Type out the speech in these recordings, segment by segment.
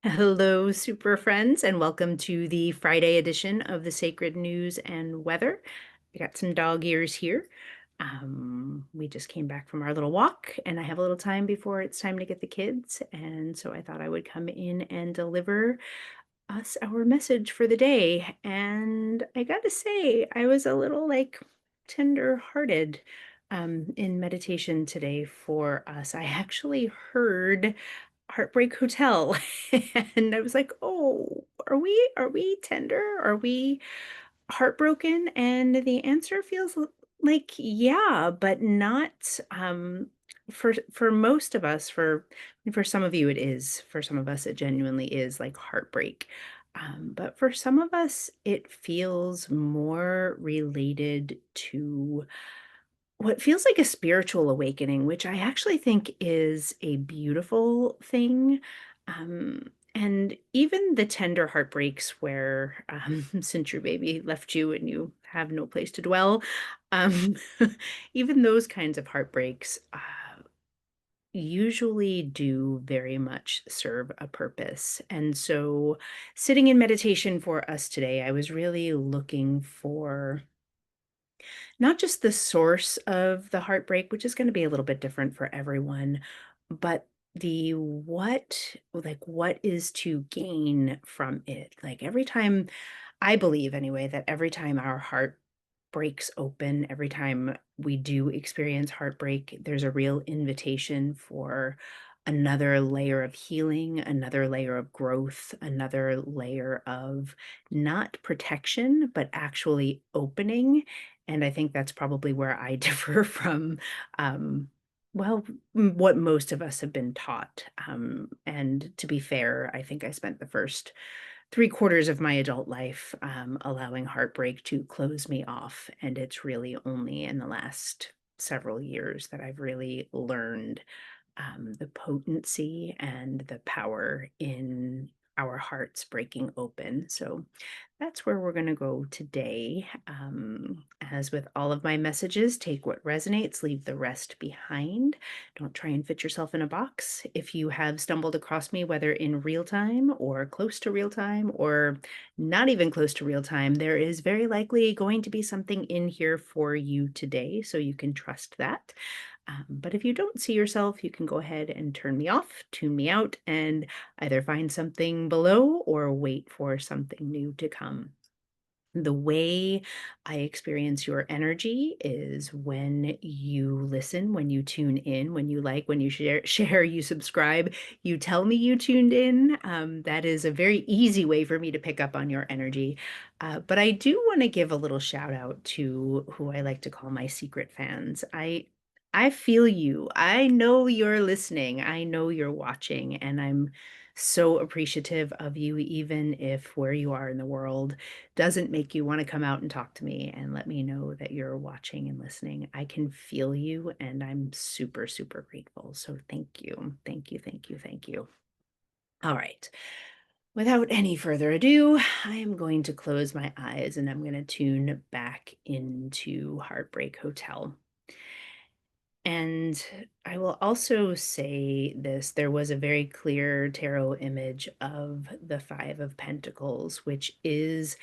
Hello, super friends, and welcome to the Friday edition of the Sacred News and Weather. I got some dog ears here. We just came back from our little walk, and I have a little time before it's time to get the kids. And so I thought I would come in and deliver us our message for the day. And I gotta say, I was a little tender-hearted in meditation today for us. I actually heard Heartbreak Hotel. And I was like, "Oh, are we tender? Are we heartbroken?" And the answer feels like, yeah, but not for most of us, for some of you it is. For some of us it genuinely is like heartbreak. But for some of us it feels more related to what feels like a spiritual awakening, which I actually think is a beautiful thing. And even the tender heartbreaks where since your baby left you and you have no place to dwell, um, even those kinds of heartbreaks usually do very much serve a purpose. And so, sitting in meditation for us today, I was really looking for not just the source of the heartbreak, which is gonna be a little bit different for everyone, but the what is to gain from it? Like, every time I believe anyway, that every time our heart breaks open, every time we do experience heartbreak, there's a real invitation for another layer of healing, another layer of growth, another layer of not protection, but actually opening. And I think that's probably where I differ from, um, well, what most of us have been taught. And to be fair, I think I spent the first 3/4 of my adult life, allowing heartbreak to close me off, and it's really only in the last several years that I've really learned, the potency and the power in our hearts breaking open. So that's where we're going to go today. As with all of my messages, take what resonates, leave the rest behind. Don't try and fit yourself in a box. If you have stumbled across me, whether in real time or close to real time or not even close to real time, there is very likely going to be something in here for you today. So you can trust that. But if you don't see yourself, you can go ahead and turn me off, tune me out, and either find something below or wait for something new to come. The way I experience your energy is when you listen, when you tune in, when you like, when you share, you subscribe, you tell me you tuned in. That is a very easy way for me to pick up on your energy. But I do want to give a little shout out to who I like to call my secret fans. I feel you. I know you're listening. I know you're watching, and I'm so appreciative of you, even if where you are in the world doesn't make you want to come out and talk to me and let me know that you're watching and listening. I can feel you, and I'm super, super grateful. So thank you. Thank you. Thank you. Thank you. All right. Without any further ado, I am going to close my eyes and I'm going to tune back into Heartbreak Hotel. And I will also say this, there was a very clear tarot image of the Five of Pentacles, which is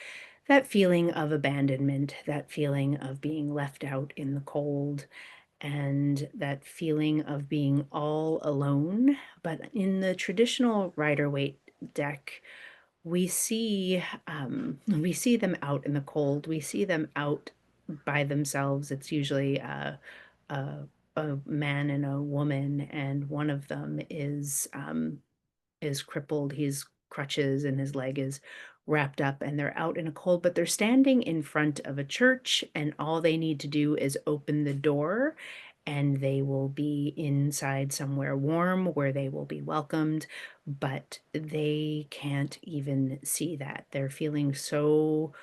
that feeling of abandonment, that feeling of being left out in the cold, and that feeling of being all alone. But in the traditional Rider-Waite deck, we see them out in the cold. We see them out by themselves. It's usually a, a man and a woman, and one of them is crippled. He's crutches and his leg is wrapped up and they're out in a cold, but they're standing in front of a church and all they need to do is open the door and they will be inside somewhere warm where they will be welcomed, but they can't even see that. They're feeling so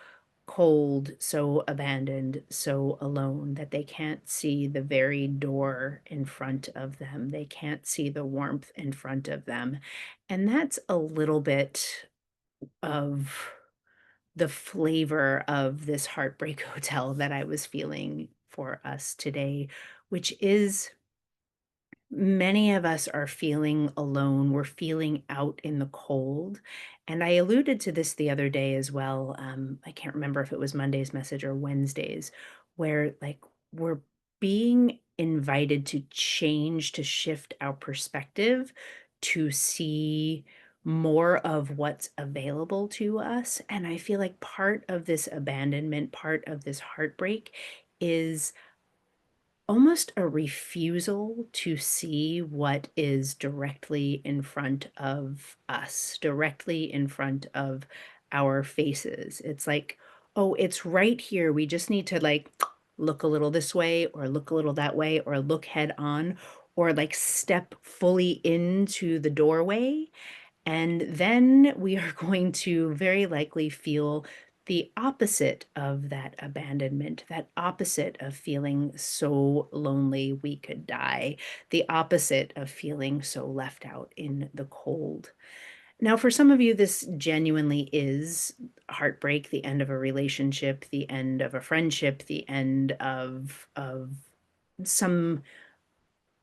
cold, so abandoned, so alone that they can't see the very door in front of them. They can't see the warmth in front of them. And that's a little bit of the flavor of this Heartbreak Hotel that I was feeling for us today, which is Many of us are feeling alone. We're feeling out in the cold. And I alluded to this the other day as well. I can't remember if it was Monday's message or Wednesday's, where like we're being invited to change, to shift our perspective, to see more of what's available to us. And I feel like part of this abandonment, part of this heartbreak is almost a refusal to see what is directly in front of us, directly in front of our faces. It's like, "Oh, it's right here. We just need to, like, look a little this way or look a little that way or look head on or, like, step fully into the doorway and then we are going to very likely feel the opposite of that abandonment, that opposite of feeling so lonely we could die, the opposite of feeling so left out in the cold. Now, for some of you, this genuinely is heartbreak, the end of a relationship, the end of a friendship, the end of some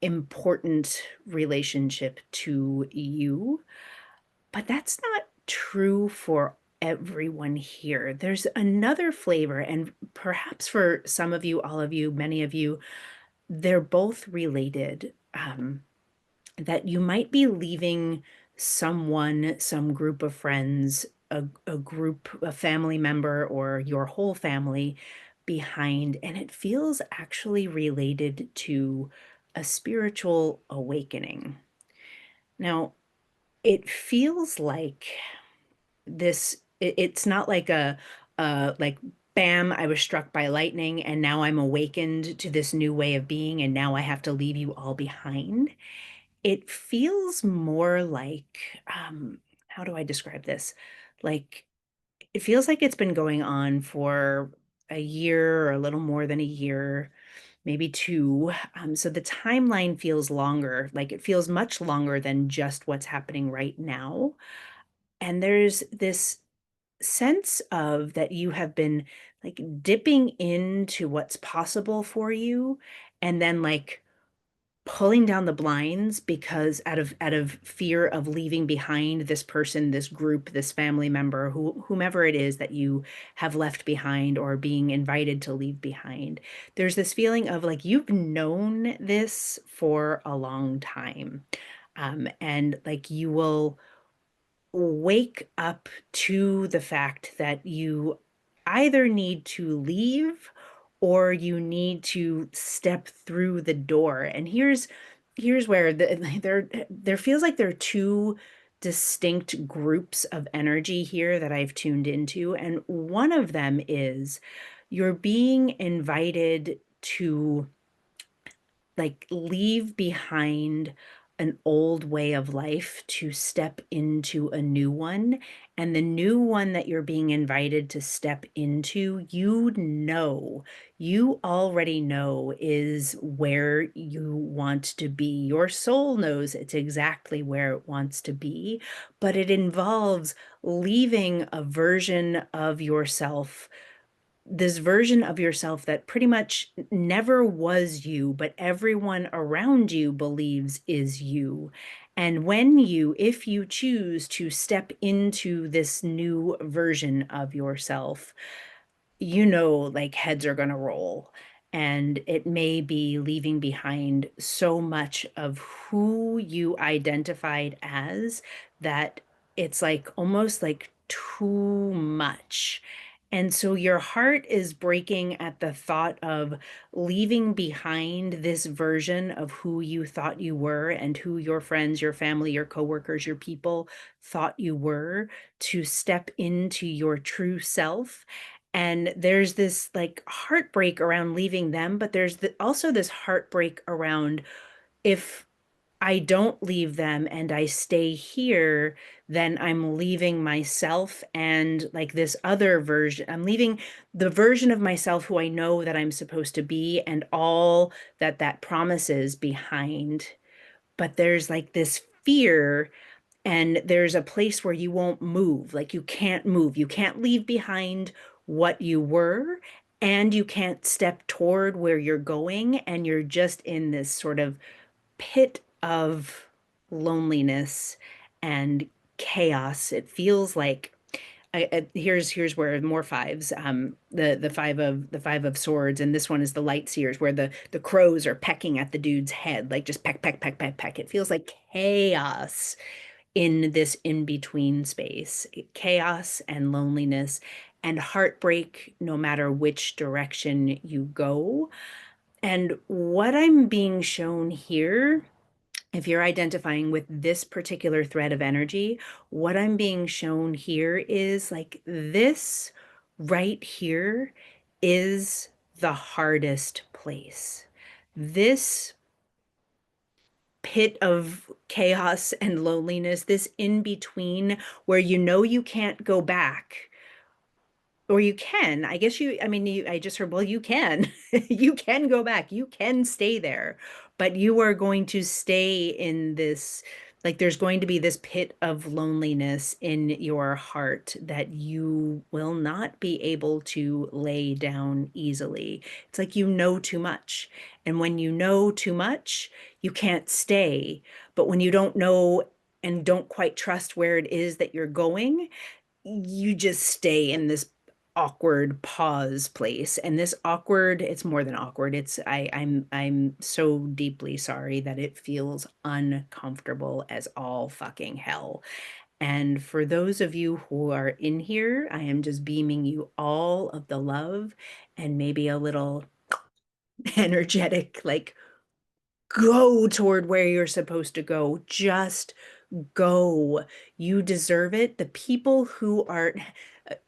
important relationship to you. But that's not true for everyone here. There's another flavor, and perhaps for some of you, all of you, many of you, they're both related. That you might be leaving someone, some group of friends, a group, a family member, or your whole family behind, and it feels actually related to a spiritual awakening. Now, it feels like it's not like like, bam, I was struck by lightning, and now I'm awakened to this new way of being, and now I have to leave you all behind. It feels more like, how do I describe this? Like, it feels like it's been going on for a year or a little more than a year, maybe 2. So the timeline feels longer, like, it feels much longer than just what's happening right now, and there's this sense of that you have been, like, dipping into what's possible for you and then, like, pulling down the blinds because out of fear of leaving behind this person, this group, this family member, whomever it is that you have left behind or being invited to leave behind. There's this feeling of, like, you've known this for a long time, and, like, you will wake up to the fact that you either need to leave or you need to step through the door. And here's where there feels like there are two distinct groups of energy here that I've tuned into. And one of them is you're being invited to, like, leave behind an old way of life to step into a new one, and the new one that you're being invited to step into, you already know is where you want to be. Your soul knows it's exactly where it wants to be, but it involves leaving a version of yourself, this version of yourself that pretty much never was you, but everyone around you believes is you. And if you choose to step into this new version of yourself, like, heads are gonna roll, and it may be leaving behind so much of who you identified as that it's, like, almost, like, too much, and so your heart is breaking at the thought of leaving behind this version of who you thought you were and who your friends, your family, your coworkers, your people thought you were, to step into your true self, and there's this, like, heartbreak around leaving them, but there's also this heartbreak around, if I don't leave them and I stay here, then I'm leaving myself and, like, this other version. I'm leaving the version of myself who I know that I'm supposed to be and all that that promises behind. But there's, like, this fear, and there's a place where you won't move, like, you can't move. You can't leave behind what you were, and you can't step toward where you're going, and you're just in this sort of pit of loneliness and chaos. It feels like here's where more fives. The five of swords, and this one is the light seers, where the crows are pecking at the dude's head, like just peck, peck, peck, peck, peck. It feels like chaos in this in between space, chaos and loneliness and heartbreak, no matter which direction you go. And what I'm being shown here, if you're identifying with this particular thread of energy, what I'm being shown here is like this right here is the hardest place. This pit of chaos and loneliness, this in between where you know you can't go back, or you can. I guess I mean, I just heard, well, you can. You can go back. You can stay there, but you are going to stay in this, like, there's going to be this pit of loneliness in your heart that you will not be able to lay down easily. It's like you know too much. And when you know too much, you can't stay. But when you don't know and don't quite trust where it is that you're going, you just stay in this awkward pause place. And this awkward, it's more than awkward, it's I'm so deeply sorry that it feels uncomfortable as all fucking hell. And for those of you who are in here, I am just beaming you all of the love and maybe a little energetic, like, go toward where you're supposed to go. Just go. You deserve it. The people who are,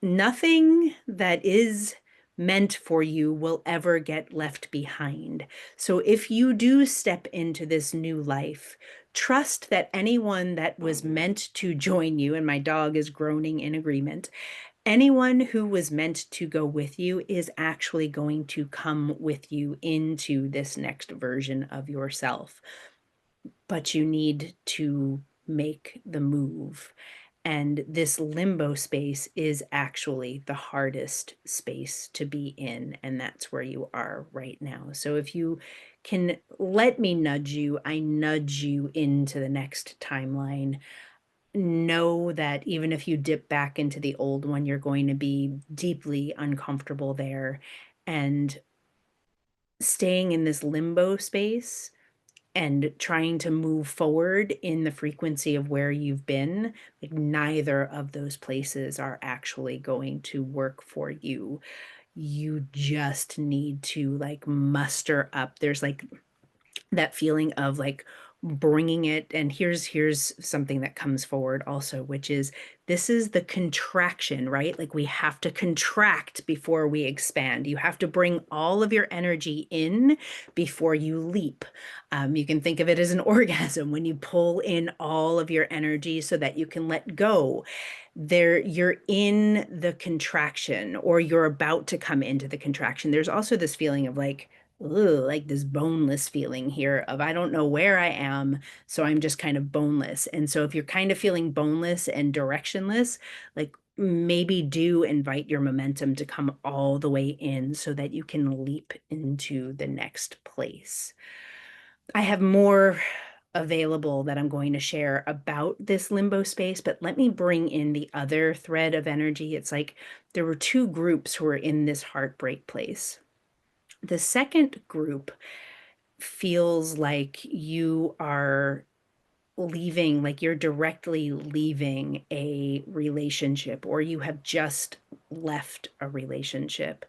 nothing that is meant for you will ever get left behind. So if you do step into this new life, trust that anyone that was meant to join you, and my dog is groaning in agreement, anyone who was meant to go with you is actually going to come with you into this next version of yourself. But you need to make the move. And this limbo space is actually the hardest space to be in. And that's where you are right now. So if you can let me nudge you, I nudge you into the next timeline. Know that even if you dip back into the old one, you're going to be deeply uncomfortable there. And staying in this limbo space and trying to move forward in the frequency of where you've been, like, neither of those places are actually going to work for you. You just need to, like, muster up. There's like that feeling of like bringing it. And here's something that comes forward also, which is this is the contraction, right? Like, we have to contract before we expand. You have to bring all of your energy in before you leap. You can think of it as an orgasm when you pull in all of your energy so that you can let go. There, you're in the contraction, or you're about to come into the contraction. There's also this feeling of like, ugh, like this boneless feeling here of I don't know where I am, so I'm just kind of boneless. And so if you're kind of feeling boneless and directionless, like, maybe do invite your momentum to come all the way in so that you can leap into the next place. I have more available that I'm going to share about this limbo space, but let me bring in the other thread of energy. It's like there were two groups who were in this heartbreak place. The second group feels like you are leaving, like you're directly leaving a relationship, or you have just left a relationship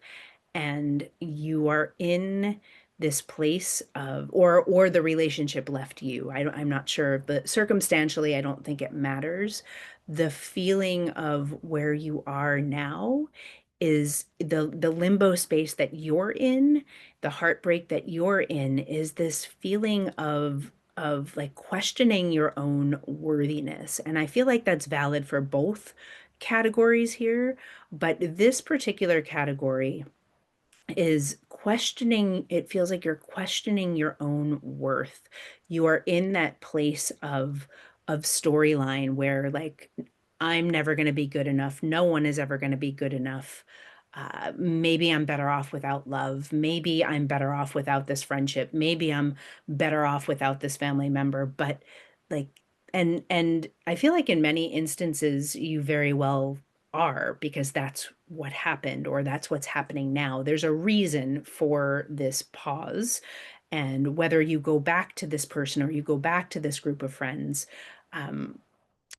and you are in this place of, or the relationship left you. I'm not sure, but circumstantially I don't think it matters. The feeling of where you are now is the limbo space that you're in, the heartbreak that you're in, is this feeling of like questioning your own worthiness. And I feel like that's valid for both categories here, but this particular category is questioning. It feels like you're questioning your own worth. You are in that place of storyline where, like, I'm never going to be good enough. No one is ever going to be good enough. Maybe I'm better off without love. Maybe I'm better off without this friendship. Maybe I'm better off without this family member. But like, and I feel like in many instances you very well are, because that's what happened, or that's what's happening now. There's a reason for this pause. And whether you go back to this person or you go back to this group of friends, um,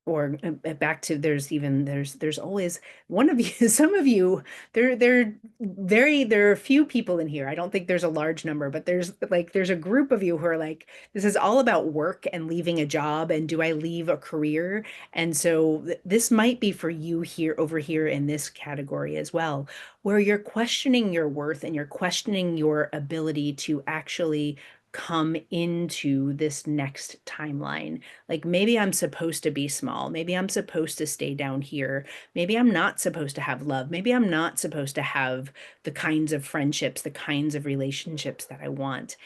or back to, there's always one of you, some of you, there are a few people in here. I don't think there's a large number, but there's a group of you who are like, this is all about work and leaving a job, and do I leave a career? And so this might be for you here, over here in this category as well, where you're questioning your worth and you're questioning your ability to actually come into this next timeline. Like, maybe I'm supposed to be small. Maybe I'm supposed to stay down here. Maybe I'm not supposed to have love. Maybe I'm not supposed to have the kinds of friendships, the kinds of relationships that I want.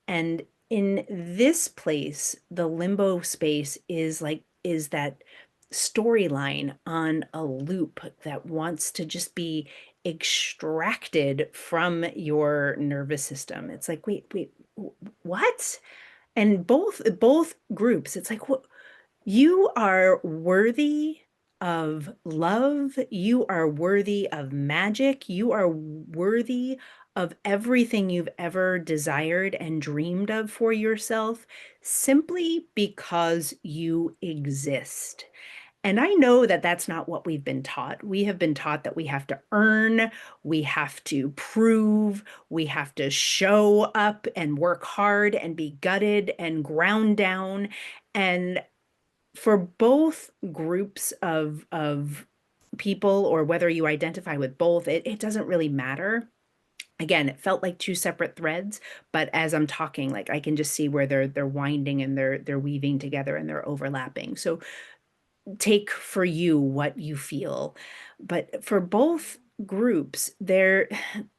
And in this place, the limbo space is that storyline on a loop that wants to just be extracted from your nervous system. It's like, wait, what? And both groups, it's like, what? You are worthy of love. You are worthy of magic. You are worthy of everything you've ever desired and dreamed of for yourself, simply because you exist. And I know that that's not what we've been taught. We have been taught that we have to earn, we have to prove, we have to show up and work hard and be gutted and ground down. And for both groups of people, or whether you identify with both, it doesn't really matter. Again, it felt like two separate threads, but as I'm talking, like, I can just see where they're winding and they're weaving together and they're overlapping. So take for you what you feel. But for both groups, there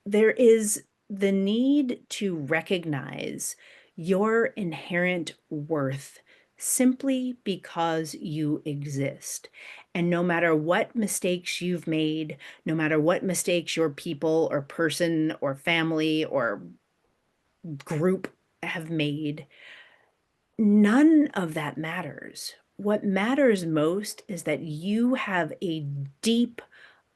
is the need to recognize your inherent worth simply because you exist. And no matter what mistakes you've made, no matter what mistakes your people or person or family or group have made, none of that matters. What matters most is that you have a deep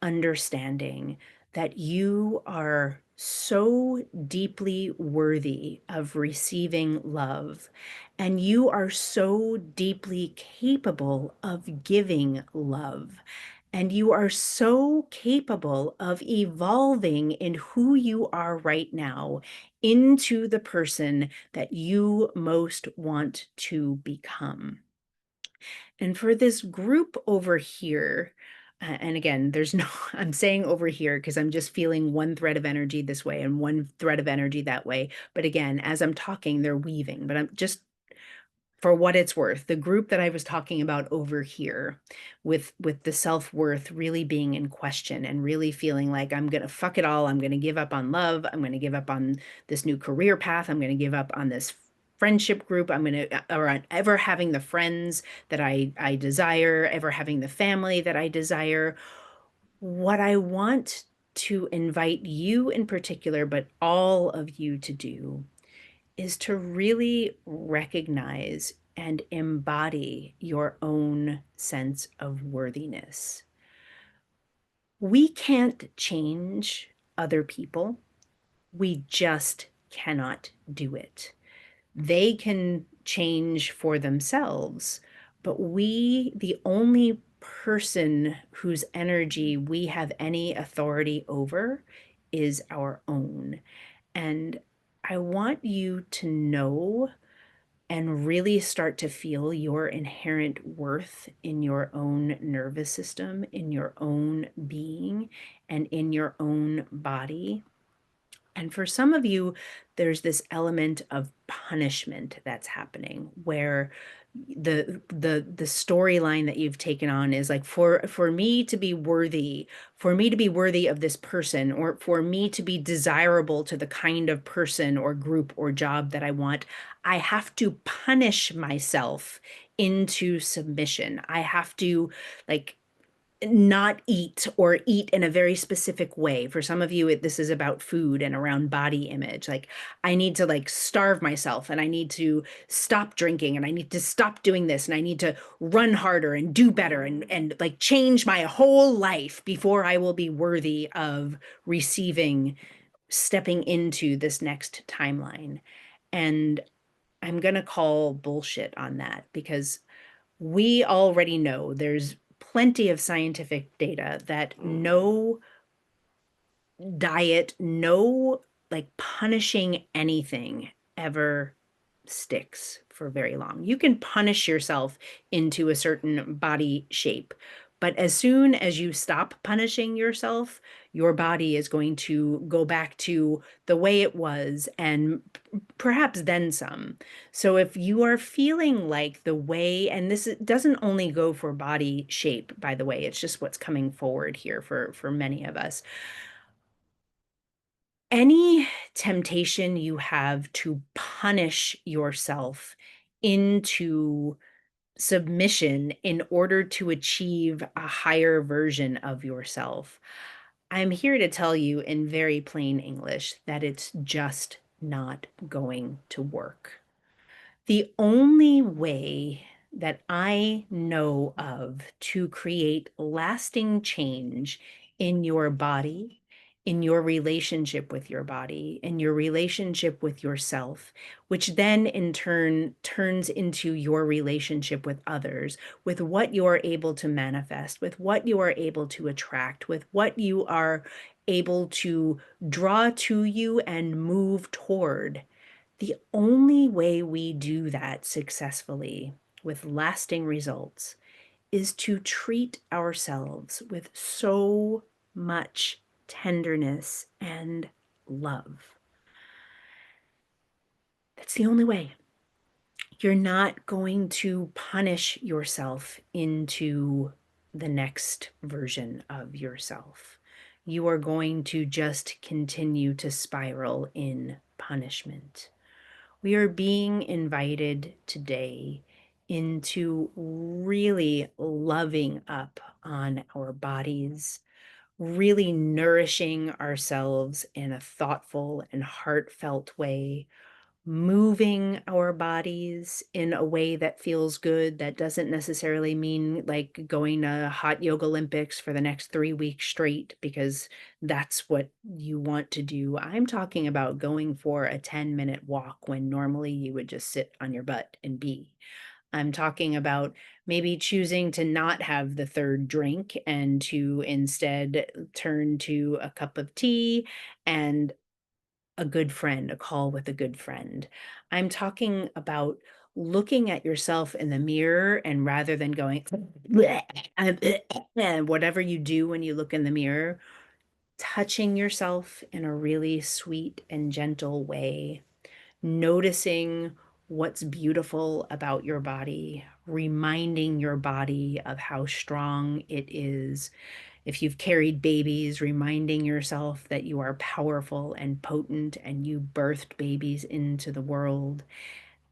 understanding that you are so deeply worthy of receiving love, and you are so deeply capable of giving love. And you are so capable of evolving in who you are right now into the person that you most want to become. And for this group over here, and again, there's no, I'm saying over here because I'm just feeling one thread of energy this way and one thread of energy that way. But again, as I'm talking, they're weaving, but I'm just, for what it's worth, the group that I was talking about over here, with the self-worth really being in question and really feeling like, I'm gonna fuck it all, I'm gonna give up on love, I'm gonna give up on this new career path, I'm gonna give up on this friendship group, I'm gonna, or on ever having the friends that I desire, ever having the family that I desire. What I want to invite you in particular, but all of you, to do is to really recognize and embody your own sense of worthiness. We can't change other people. We just cannot do it. They can change for themselves, but the only person whose energy we have any authority over, is our own. And I want you to know and really start to feel your inherent worth in your own nervous system, in your own being, and in your own body. And for some of you, there's this element of punishment that's happening, where the storyline that you've taken on is like, for me to be worthy, for me to be worthy of this person, or for me to be desirable to the kind of person or group or job that I want, I have to punish myself into submission. I have to, like, not eat or eat in a very specific way. For some of you, this is about food and around body image. Like, I need to like starve myself and I need to stop drinking and I need to stop doing this and I need to run harder and do better and like change my whole life before I will be worthy of receiving, stepping into this next timeline. And I'm going to call bullshit on that because we already know there's plenty of scientific data that no diet, no like punishing anything ever sticks for very long. You can punish yourself into a certain body shape, but as soon as you stop punishing yourself, your body is going to go back to the way it was and perhaps then some. So if you are feeling like the way, and this doesn't only go for body shape, by the way, it's just what's coming forward here for many of us. Any temptation you have to punish yourself into submission in order to achieve a higher version of yourself, I'm here to tell you in very plain English that it's just not going to work. The only way that I know of to create lasting change in your body, in your relationship with your body, in your relationship with yourself, which then in turn turns into your relationship with others, with what you are able to manifest, with what you are able to attract, with what you are able to draw to you and move toward. The only way we do that successfully with lasting results is to treat ourselves with so much tenderness and love. That's the only way. You're not going to punish yourself into the next version of yourself. You are going to just continue to spiral in punishment. We are being invited today into really loving up on our bodies, really nourishing ourselves in a thoughtful and heartfelt way, moving our bodies in a way that feels good. That doesn't necessarily mean like going to hot yoga Olympics for the next 3 weeks straight because that's what you want to do. I'm talking about going for a 10-minute walk when normally you would just sit on your butt and be. I'm talking about maybe choosing to not have the third drink and to instead turn to a cup of tea and a good friend, a call with a good friend. I'm talking about looking at yourself in the mirror and rather than going, whatever you do when you look in the mirror, touching yourself in a really sweet and gentle way, noticing what's beautiful about your body, reminding your body of how strong it is. If you've carried babies, reminding yourself that you are powerful and potent and you birthed babies into the world.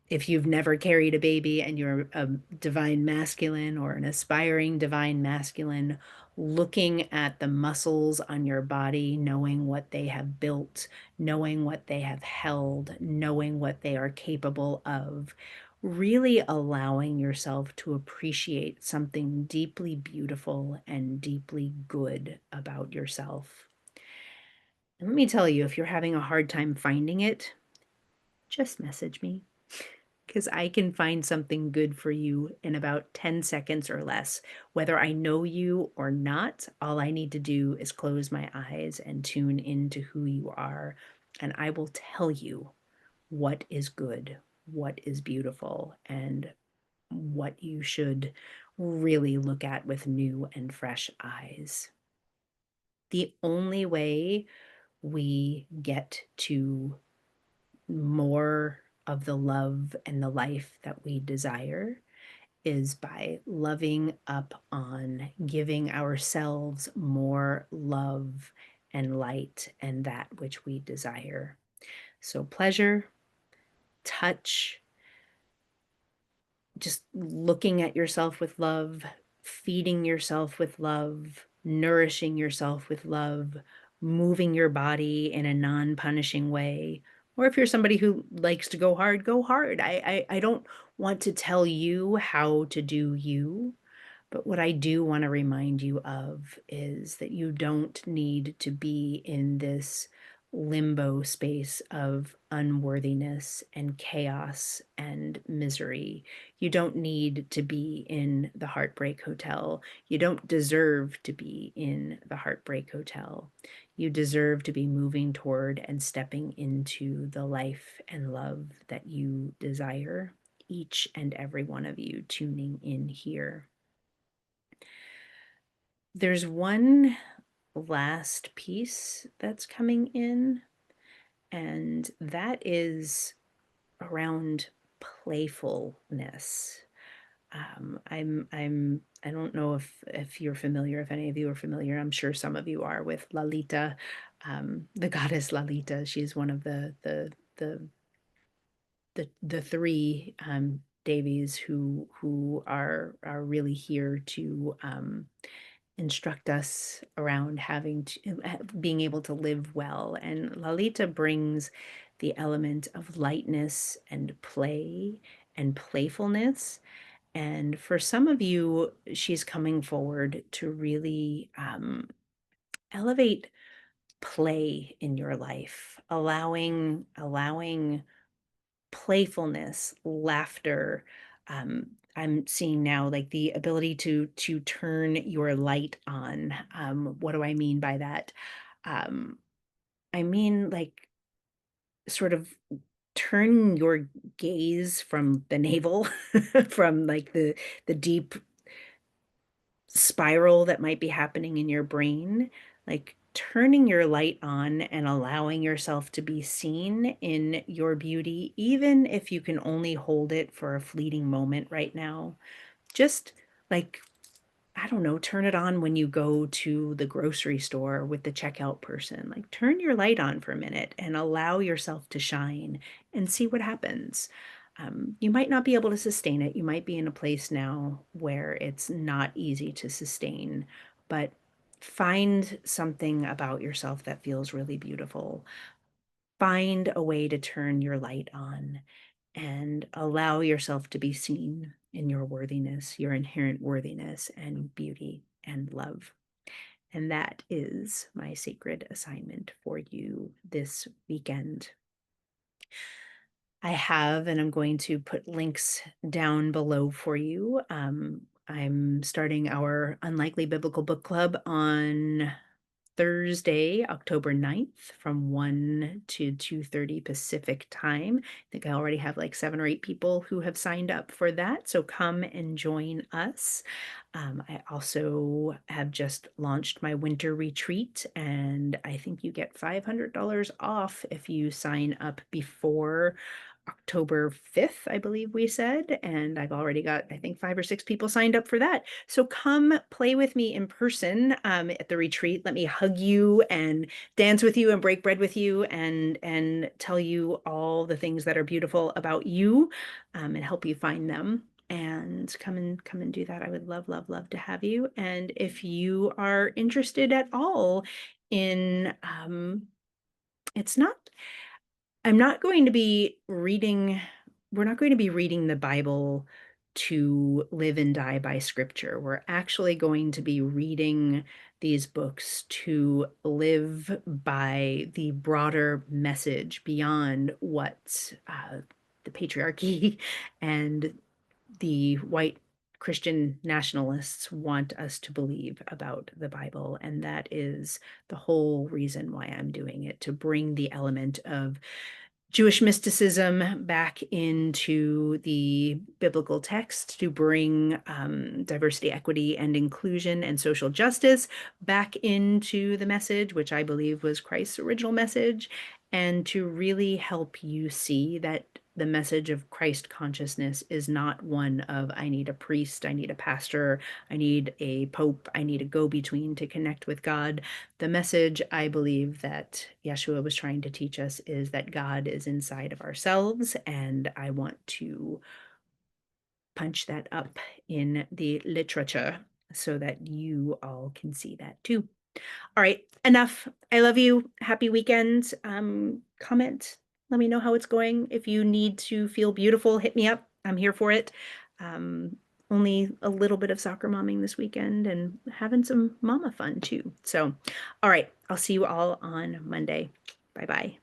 If you've never carried a baby and you're a divine masculine or an aspiring divine masculine, looking at the muscles on your body, knowing what they have built, knowing what they have held, knowing what they are capable of, really allowing yourself to appreciate something deeply beautiful and deeply good about yourself. And let me tell you, if you're having a hard time finding it, just message me because I can find something good for you in about 10 seconds or less. Whether I know you or not, all I need to do is close my eyes and tune into who you are, and I will tell you what is good, what is beautiful, and what you should really look at with new and fresh eyes. The only way we get to more of the love and the life that we desire is by loving up on giving ourselves more love and light and that which we desire. So, pleasure, touch, just looking at yourself with love, feeding yourself with love, nourishing yourself with love, moving your body in a non-punishing way. Or if you're somebody who likes to go hard, go hard. I don't want to tell you how to do you. But what I do want to remind you of is that you don't need to be in this limbo space of unworthiness and chaos and misery. You don't need to be in the Heartbreak Hotel. You don't deserve to be in the Heartbreak Hotel. You deserve to be moving toward and stepping into the life and love that you desire, each and every one of you tuning in here. There's one last piece that's coming in, and that is around playfulness. I don't know if you're familiar, if any of you are familiar. I'm sure some of you are with Lalita, the goddess Lalita. She's one of the three Devis who are really here to instruct us around having to being able to live well. And Lalita brings the element of lightness and play and playfulness. And for some of you, she's coming forward to really elevate play in your life, allowing playfulness, laughter. I'm seeing now like the ability to turn your light on. What do I mean by that? Um, I mean like sort of turning your gaze from the navel, from like the deep spiral that might be happening in your brain, like turning your light on and allowing yourself to be seen in your beauty, even if you can only hold it for a fleeting moment right now. Just like I don't know, turn it on when you go to the grocery store with the checkout person. Like, turn your light on for a minute and allow yourself to shine and see what happens. You might not be able to sustain it. You might be in a place now where it's not easy to sustain, but find something about yourself that feels really beautiful. Find a way to turn your light on and allow yourself to be seen in your worthiness, your inherent worthiness and beauty and love. And that is my sacred assignment for you this weekend. I have, and I'm going to put links down below for you. I'm starting our Unlikely Biblical Book Club on Thursday, October 9th from 1 to 2:30 Pacific time. I think I already have like 7 or 8 people who have signed up for that, so come and join us. I also have just launched my winter retreat, and I think you get $500 off if you sign up before October 5th, I believe we said, and I've already got, I think, 5 or 6 people signed up for that. So come play with me in person at the retreat. Let me hug you and dance with you and break bread with you and tell you all the things that are beautiful about you and help you find them. And come and do that. I would love, love, love to have you. And if you are interested at all in it's not I'm not going to be reading we're not going to be reading the Bible to live and die by scripture. We're actually going to be reading these books to live by the broader message beyond what the patriarchy and the white Christian nationalists want us to believe about the Bible. And that is the whole reason why I'm doing it, to bring the element of Jewish mysticism back into the biblical text, to bring diversity, equity, and inclusion and social justice back into the message, which I believe was Christ's original message, and to really help you see that the message of Christ consciousness is not one of, I need a priest, I need a pastor, I need a pope, I need a go-between to connect with God. The message I believe that Yeshua was trying to teach us is that God is inside of ourselves, and I want to punch that up in the literature. so that you all can see that too. All right, enough. I love you. Happy weekend. Comment. Let me know how it's going. If you need to feel beautiful, hit me up. I'm here for it. Um, Only a little bit of soccer momming this weekend and having some mama fun too. So, all right, I'll see you all on Monday. Bye bye.